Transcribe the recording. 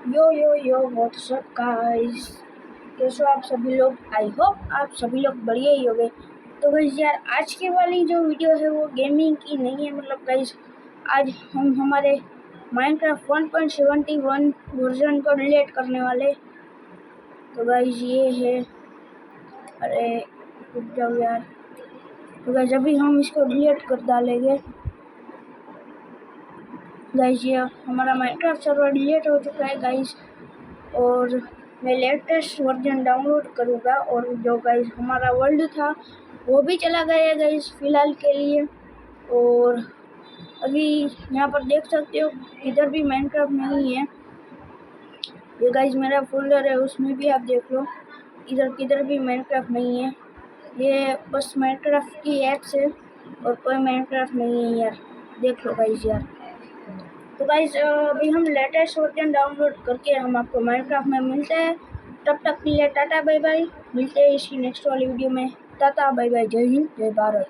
यो WhatsApp guys, कैसे हो आप सभी लोग। आई होप आप सभी लोग बढ़िया ही होंगे। तो गाइस यार, आज की वाली जो वीडियो है वो गेमिंग की नहीं है। मतलब गाइस, आज हम हमारे माइनक्राफ्ट 1.71 वर्जन को डिलीट करने वाले। तो गाइस ये है, अरे रुक जाओ यार। तो गाइस अभी हम इसको डिलीट कर डालेंगे। गाइस ये हमारा माइनक्राफ्ट सर्वर डिलीट हो चुका है गाइस, और मैं लेटेस्ट वर्जन डाउनलोड करूँगा। और जो गाइस हमारा वर्ल्ड था वो भी चला गया गाइस फ़िलहाल के लिए। और अभी यहाँ पर देख सकते हो इधर भी माइनक्राफ्ट नहीं है। ये गाइस मेरा फोल्डर है, उसमें भी आप देख लो, इधर किधर भी माइनक्राफ्ट नहीं है। ये बस माइनक्राफ्ट की ऐप्स है और कोई माइनक्राफ्ट नहीं है यार, देख लो गाइस यार। तो गाइस अभी हम लेटेस्ट वर्जन डाउनलोड करके हम आपको माइनक्राफ्ट में मिलते हैं। तब तक के लिए टाटा बाय बाय, मिलते हैं इसकी नेक्स्ट वाली वीडियो में। टाटा बाय बाय, जय हिंद जय भारत।